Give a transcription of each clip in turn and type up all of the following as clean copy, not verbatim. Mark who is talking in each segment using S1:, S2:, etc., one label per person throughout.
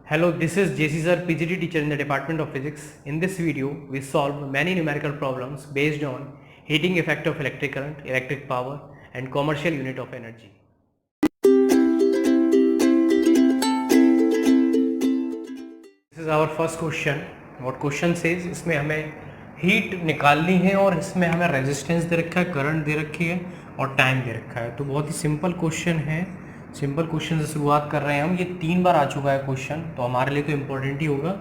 S1: Hello, this is JC sir, PGD teacher in the Department of Physics. In this video, we solve many numerical problems based on heating effect of electric current, electric power and commercial unit of energy. This is our first question. What question says, इसमें हमें heat निकालनी है और इसमें हमें resistance दे रखा है, current दे रखी है और टाइम दे रखा है। तो बहुत ही सिंपल क्वेश्चन है। सिंपल क्वेश्चन से शुरुआत कर रहे हैं हम। ये 3 बार आ चुका है क्वेश्चन, तो हमारे लिए तो इम्पोर्टेंट ही होगा।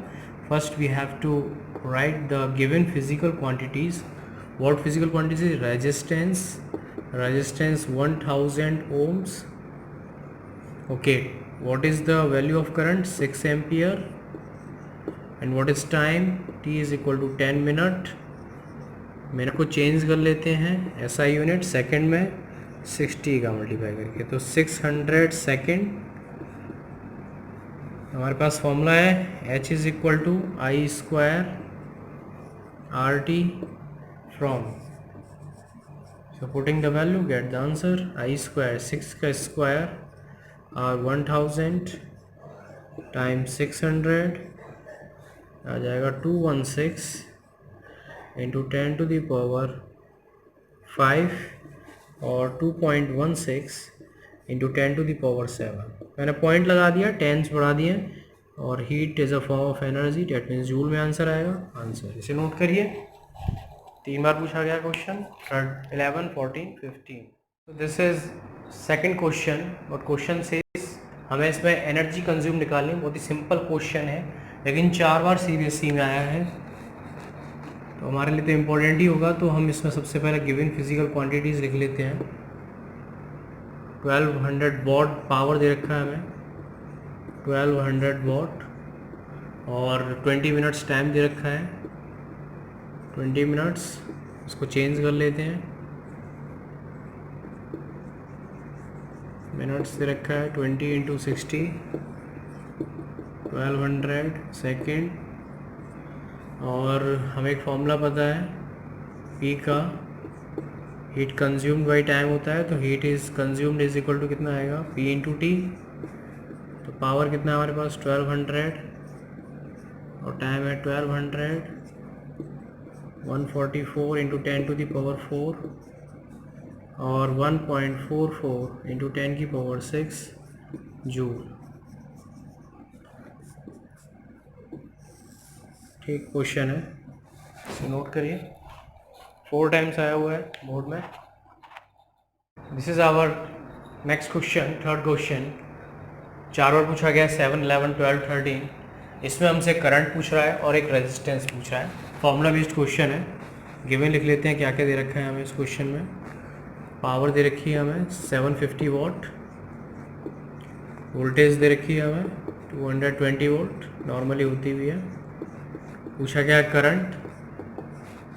S1: First we have to write the given physical quantities. What physical quantities? Resistance 1000 ohms. Okay, what is the value of current? 6 ampere. And what is time? T is equal to 10 minute. Minute को change कर लेते हैं SI unit, second में 60 का multiply करके, तो 600 second. हमारे पास फॉर्मूला है H is equal to I square RT from, so putting the value get the answer. I square 6 का स्क्वायर और 1000 टाइम 600 आ जाएगा 216 इंटू 10 टू द पावर 5 और 2.16 इंटू 10 टू द पावर 7। मैंने पॉइंट लगा दिया, टेंस बढ़ा दिए, और heat is a form of energy, that means joule में आंसर आएगा। आंसर इसे नोट करिए। 3 बार पूछा गया क्वेश्चन, 11, 14, 15। तो दिस इज सेकंड क्वेश्चन। और क्वेश्चन से हमें इसमें एनर्जी कंज्यूम निकालनी है। बहुत ही सिंपल क्वेश्चन है, लेकिन 4 बार CBSE में आया है, तो हमारे लिए तो इम्पोर्टेंट ही होगा। तो हम इसमें सबसे पहले गिवन फिजिकल क्वांटिटीज़ लिख लेते हैं। 1200 वॉट पावर दे रखा है हमें, 1200 वॉट, और 20 मिनट्स टाइम दे रखा है, 20 मिनट्स। इसको चेंज कर लेते हैं, मिनट्स दे रखा है 20 इंटू 60, 1200 सेकेंड। और हमें एक फॉर्मूला पता है P का, हीट कंज्यूम्ड बाई टाइम होता है, तो heat is consumed is equal to कितना आएगा? P into T. तो पावर कितना है हमारे पास? 1200 और टाइम है 1200, 144 इंटू 10 टू द पावर 4 और 1.44 इंटू 10 की पावर 6 जूल। ठीक क्वेश्चन है, इसे नोट करिए। 4 टाइम्स आया हुआ है बोर्ड में। This is our next question, third question. 4 बार पूछा गया, 7, 11, 12, 13। इसमें हमसे करंट पूछ रहा है और एक रेजिस्टेंस पूछ रहा है। फॉर्मूला बेस्ड क्वेश्चन है। गिवन लिख लेते हैं क्या क्या दे रखा है हमें इस क्वेश्चन में। पावर दे रखी है हमें 750 वॉट, वोल्टेज दे रखी है हमें 220 वोल्ट, नॉर्मली होती भी है। पूछा गया करंट,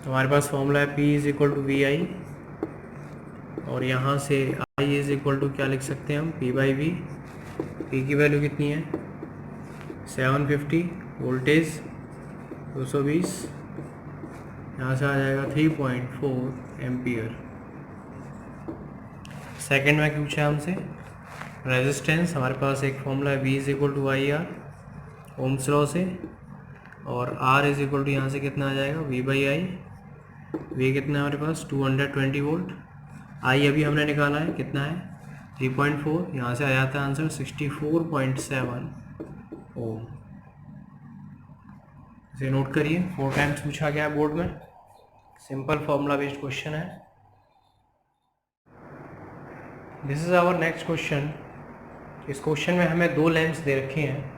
S1: तो हमारे पास फॉर्मूला है P is equal to VI, और यहाँ से I इज इक्वल टू क्या लिख सकते हैं हम? P by V। P की वैल्यू कितनी है? 750, वोल्टेज 220, यहाँ से आ जाएगा 3.4 एम्पियर। सेकेंड में पूछा है हमसे रेजिस्टेंस। हमारे पास एक फॉर्मूला है V is equal to IR Ohm's law से, और R इज इक्वल टू यहाँ से कितना आ जाएगा? V by I। V कितना है हमारे पास? 220 वोल्ट। I अभी हमने निकाला है, कितना है? 3.4। यहाँ से आ जाता है आंसर 64.7 ओम। इसे नोट करिए। 4 टाइम्स पूछा गया है बोर्ड में। सिंपल फॉर्मूला बेस्ड क्वेश्चन है। This is our next question. इस क्वेश्चन में हमें 2 लैंप्स दे रखे हैं।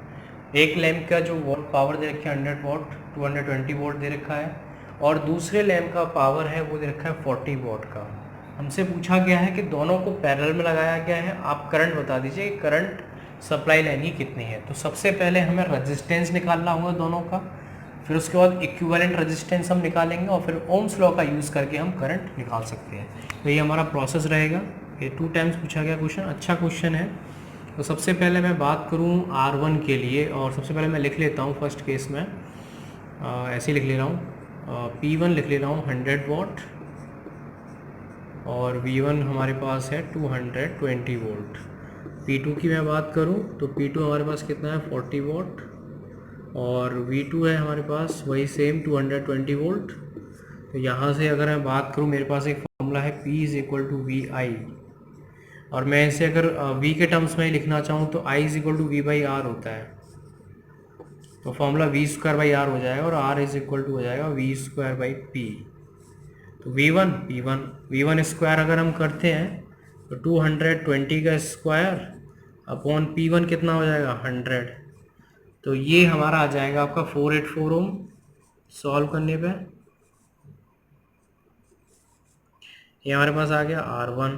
S1: एक लैंप का जो वोल्ट पावर दे रखी है 100 वॉट, 220 वोल्ट दे रखा है, और दूसरे लैंप का पावर है वो दे रखा है 40 वॉट का। हमसे पूछा गया है कि दोनों को पैरेलल में लगाया गया है, आप करंट बता दीजिए कि करंट सप्लाई लाइन की कितनी है। तो सबसे पहले हमें रेजिस्टेंस निकालना होगा दोनों का, फिर उसके बाद इक्विवेलेंट रेजिस्टेंस हम निकालेंगे, और फिर ओम्स लॉ का यूज़ करके हम करंट निकाल सकते हैं। तो ये हमारा प्रोसेस रहेगा। ये 2 टाइम्स पूछा गया क्वेश्चन, अच्छा क्वेश्चन है। तो सबसे पहले मैं बात करूं R1 के लिए, और सबसे पहले मैं लिख लेता हूं फर्स्ट केस में, ऐसे ही लिख ले रहा हूं। P1 लिख ले रहा हूं 100 वॉट, और V1 हमारे पास है 220 वोल्ट। P2 की मैं बात करूं तो P2 हमारे पास कितना है? 40 वॉट, और V2 है हमारे पास वही सेम 220 वोल्ट। तो यहाँ से अगर मैं बात करूँ, मेरे पास एक फॉर्मूला है P is equal to V I, और मैं इसे अगर V के टर्म्स में ही लिखना चाहूँ तो I is equal to V by R होता है। तो formula V square by R हो जाएगा और R इज़ इक्वल टू हो जाएगा वी स्क्वायर बाई पी। तो V1 स्क्वायर अगर हम करते हैं तो 220 का स्क्वायर अपॉन P1 कितना हो जाएगा 100। तो ये हमारा आ जाएगा आपका 484 ओम सॉल्व करने पे। ये हमारे पास आ गया R1।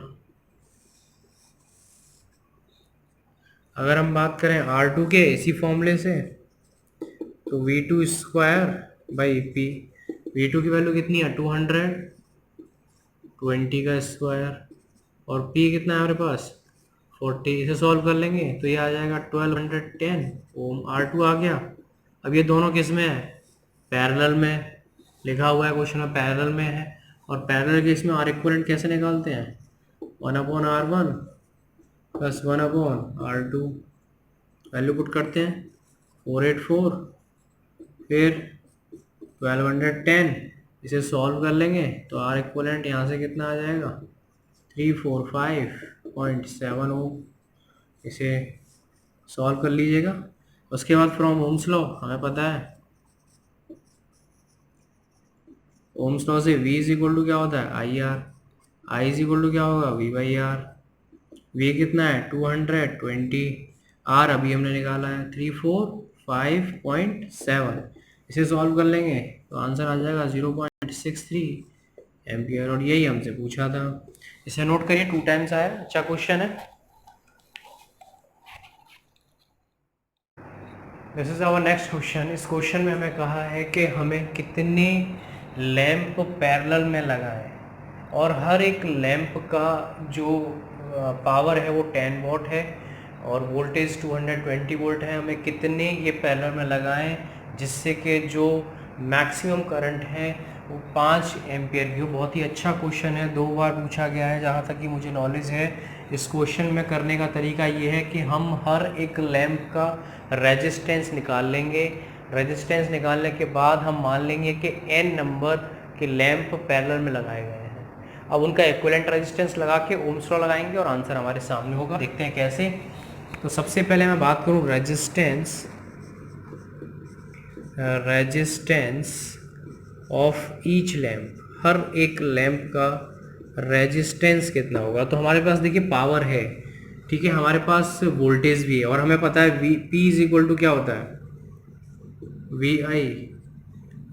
S1: अगर हम बात करें R2 के इसी फॉर्मूले से तो V2 square by P. V2 की वैल्यू कितनी है 220 का स्क्वायर और P कितना है हमारे पास 40। इसे सॉल्व कर लेंगे तो ये आ जाएगा 1210 ओम। R2 आ गया। अब ये दोनों किस में है पैरेलल में, लिखा हुआ है क्वेश्चन में पैरेलल में है। और पैरेलल केस में आर इक्वलेंट कैसे निकालते हैं 1/R1 plus 1/R2। Value put करते हैं 484 फिर 1210, इसे सॉल्व कर लेंगे तो आर इक्वलेंट यहाँ से कितना आ जाएगा 345.7 ओम। इसे सॉल्व कर लीजिएगा। उसके बाद फ्रॉम ओम्स लॉ हमें पता है ओम्स लॉ से V इज इक्वल टू क्या होता है I R, I is equal to क्या होगा V बाई आर। V कितना है 220, R अभी हमने निकाला है 345.7। इसे सॉल्व कर लेंगे तो आंसर आ जाएगा 0.63 एम्पियर, और यही हमसे पूछा था। इसे नोट करिए 2 टाइम्स आया। अच्छा क्वेश्चन है। This is our next question. इस क्वेश्चन में हमें कहा है कि हमें कितने लैंप पैरेलल में लगाएं और हर एक लैंप का जो पावर है वो 10 वॉट है और वोल्टेज 220 वोल्ट है। हमें कितने ये पैरेलल में लगाएं जिससे कि जो मैक्सिमम करंट है वो 5 एम्पियर की हो। बहुत ही अच्छा क्वेश्चन है, 2 बार पूछा गया है जहाँ तक कि मुझे नॉलेज है। इस क्वेश्चन में करने का तरीका ये है कि हम हर एक लैंप का रेजिस्टेंस निकाल लेंगे। रेजिस्टेंस निकालने के बाद हम मान लेंगे कि n नंबर के लैंप पैरेलल में लगाए गए हैं। अब उनका इक्विवेलेंट रेजिस्टेंस लगा के ओम्स लॉ लगाएंगे और आंसर हमारे सामने होगा। देखते हैं कैसे। तो सबसे पहले मैं बात करूं रेजिस्टेंस ऑफ ईच लैंप, हर एक लैंप का रेजिस्टेंस कितना होगा। तो हमारे पास देखिए पावर है, ठीक है, हमारे पास वोल्टेज भी है और हमें पता है P इज इक्वल टू क्या होता है वी आई,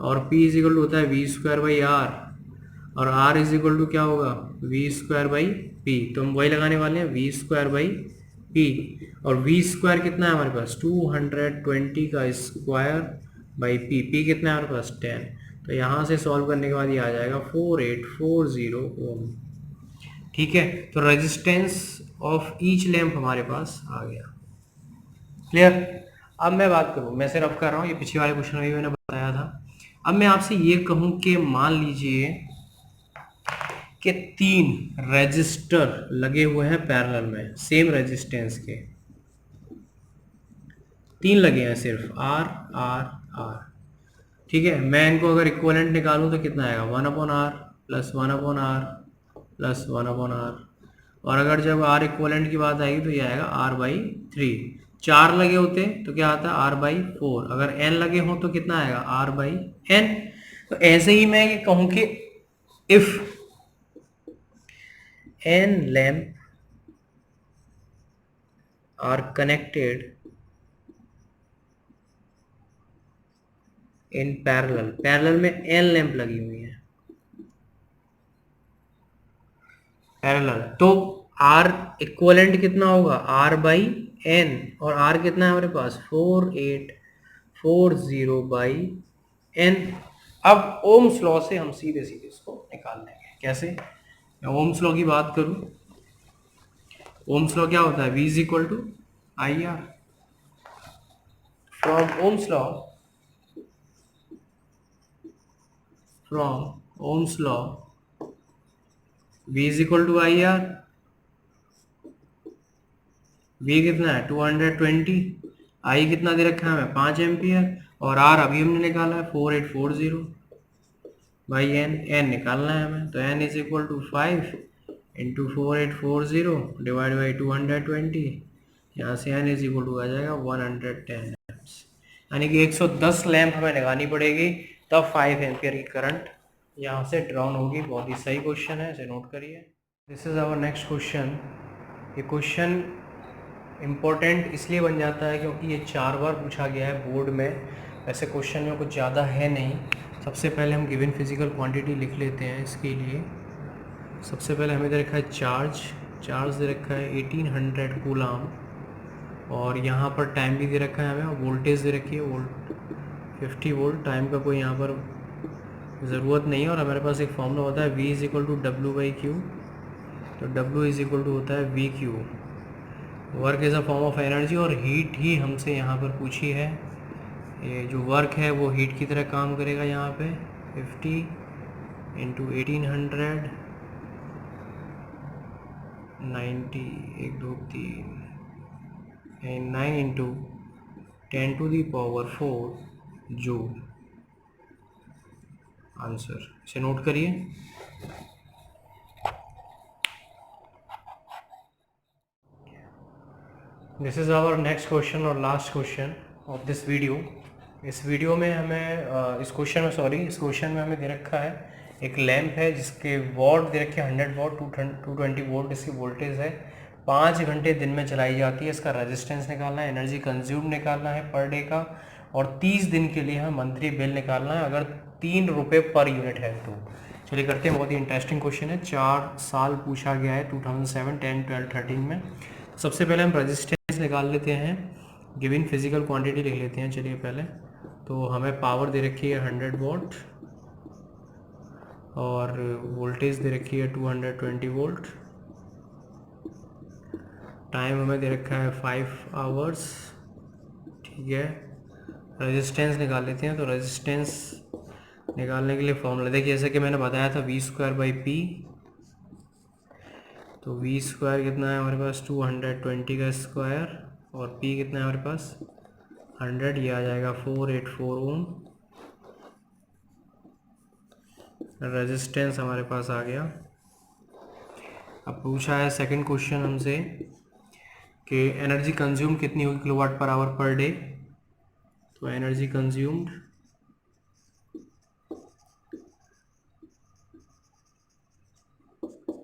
S1: और P इज इक्वल टू होता है वी स्क्वायर बाई आर, और R इज इक्वल टू क्या होगा वी स्क्वायर बाई पी। तो हम वही लगाने वाले हैं वी स्क्वायर बाई पी। और वी स्क्वायर कितना है हमारे पास 220 का स्क्वायर बाई पी। पी कितना है हमारे पास 10। तो यहाँ से सॉल्व करने के बाद ये आ जाएगा 4840 ओम। ठीक है, तो रेजिस्टेंस ऑफ ईच लैंप हमारे पास आ गया। क्लियर। अब मैं बात करूं, मैं सिर्फ कर रहा हूं, ये पिछले वाले क्वेश्चन में भी मैंने बताया था। अब मैं आपसे ये कहूं कि मान लीजिए कि 3 रेजिस्टर लगे हुए हैं पैरेलल में, सेम रेजिस्टेंस के 3 लगे हैं सिर्फ आर आर आर। ठीक है, मैं इनको अगर इक्विवेलेंट निकालूं तो कितना आएगा 1/R plus 1/R plus 1/R। और अगर जब R इक्विवेलेंट की बात आएगी तो ये आएगा R/3। 4 लगे होते तो क्या आता है R/4। अगर n लगे हो तो कितना आएगा R/n। तो ऐसे ही मैं ये कहूं कि if n lamp are connected in parallel, parallel में n लैंप लगी हुई है पैरेलल, तो R इक्विवेलेंट कितना होगा R/n, और R कितना है हमारे पास 4840/n। अब ओम्स लॉ से हम सीधे सीधे इसको निकाल लेंगे। कैसे? मैं ओम्स लॉ की बात करूं, ओम्स लॉ क्या होता है V is equal to I R. From Ohm's law V is equal to I R. V कितना है 220, I कितना दे रखा है हमें 5 एम्पियर, और आर अभी हमने निकाला है 4840 बाई एन, एन निकालना है हमें, तो N is equal to 5 into 4840 divide by 220, यहाँ से एन इज इक्वल टू आ जाएगा 110 एम्प्स, यानी कि 110 लैंप हमें लगानी पड़ेगी, तब 5 एम्पियर की करंट यहाँ से ड्रॉन होगी। बहुत ही सही क्वेश्चन है, इसे नोट करिए। This is our next question. ये क्वेश्चन इम्पोर्टेंट इसलिए बन जाता है क्योंकि ये 4 बार पूछा गया है बोर्ड में। वैसे क्वेश्चन में कुछ ज़्यादा है नहीं। सबसे पहले हम गिवन फिजिकल क्वांटिटी लिख लेते हैं इसके लिए। सबसे पहले हमें दे रखा है चार्ज दे रखा है 1800 कूलाम, और यहाँ पर टाइम भी दे रखा है हमें, और वोल्टेज दे रखी है वोल्ट 50 वोल्ट। टाइम का कोई यहाँ पर ज़रूरत नहीं है, और हमारे पास एक फॉर्मूला होता है V is equal to W by Q, तो W इज इक्वल टू होता है V Q. Work is a form of energy, और हीट ही हमसे यहाँ पर पूछी है। ये जो वर्क है वो हीट की तरह काम करेगा यहाँ पे। 50 into 1800 90 1 2 3 9 into 10 to the power 4 joule. Answer इसे नोट करिए। This is our next question और last question of this video. इस वीडियो में हमें इस क्वेश्चन में हमें दे रखा है एक लैंप है जिसके वॉट दे रखे 100 वॉट 220 वोल्ट इसकी वोल्टेज है। 5 घंटे दिन में चलाई जाती है। इसका रेजिस्टेंस निकालना है, एनर्जी कंज्यूम निकालना है पर डे का, और 30 दिन के लिए हमें मंथली बिल निकालना है अगर 3 रुपये पर यूनिट है तो। चलिए करते हैं, बहुत ही इंटरेस्टिंग क्वेश्चन है। 4 साल पूछा गया है 2007, 10, 12, 13 में। सबसे पहले हम रेजिस्टेंस निकाल लेते हैं, गिवन फिजिकल क्वांटिटी लिख लेते हैं। चलिए पहले तो हमें पावर दे रखी है 100 वॉट, और वोल्टेज दे रखी है 220 वोल्ट। टाइम हमें दे रखा है 5 आवर्स, ठीक है। रेजिस्टेंस निकाल लेते हैं, तो रेजिस्टेंस निकालने के लिए फॉर्मूला देखिए, जैसे कि मैंने बताया था V² बाई पी। तो V² कितना है हमारे पास 220 का स्क्वायर, और P कितना है हमारे पास 100, ये आ जाएगा 484 ओम। रेजिस्टेंस हमारे पास आ गया। अब पूछा है सेकंड क्वेश्चन हमसे कि एनर्जी कंज्यूम कितनी होगी kilowatt per hour per day. तो एनर्जी कंज्यूम्ड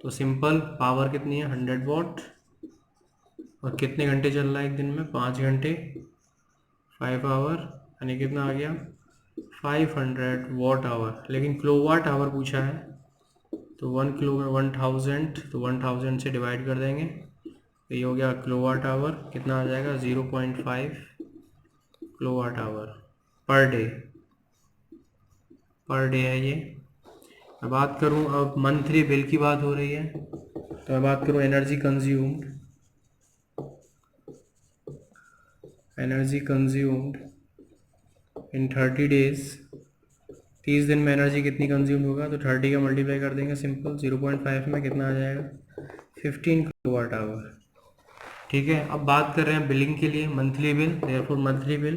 S1: तो सिंपल पावर कितनी है 100 वॉट, और कितने घंटे चल रहा है एक दिन में 5 घंटे 5 आवर, यानी कितना आ गया 500 वॉट आवर। लेकिन किलोवाट आवर पूछा है, तो 1 किलो में 1000, तो 1000 से डिवाइड कर देंगे, तो ये हो गया किलोवाट आवर। कितना आ जाएगा 0.5 किलोवाट आवर पर डे है ये। मैं बात करूं, अब मंथली बिल की बात हो रही है, तो मैं बात करूं एनर्जी कंज्यूम्ड इन 30 डेज। 30 दिन में एनर्जी कितनी कंज्यूम होगा, तो 30 का मल्टीप्लाई कर देंगे सिंपल। 0.5 में कितना आ जाएगा 15 किलोवाट आवर, ठीक है। अब बात कर रहे हैं बिलिंग के लिए, monthly bill, therefore monthly bill,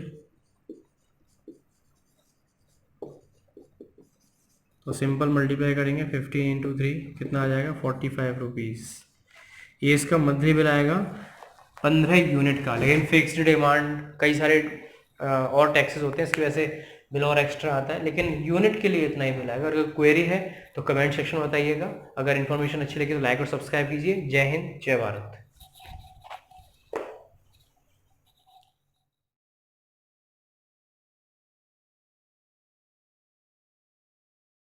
S1: तो सिंपल मल्टीप्लाई करेंगे 15 इंटू 3, कितना आ जाएगा 45 रुपीज़। ये इसका मंथली बिल आएगा 15 यूनिट का। लेकिन फिक्स्ड डिमांड, कई सारे और टैक्सेस होते हैं, इसकी वजह से बिल और एक्स्ट्रा आता है, लेकिन यूनिट के लिए इतना ही बिल आएगा। अगर क्वेरी है तो कमेंट सेक्शन में बताइएगा। अगर इन्फॉर्मेशन अच्छी लगी तो लाइक और सब्सक्राइब कीजिए। जय हिंद, जय भारत।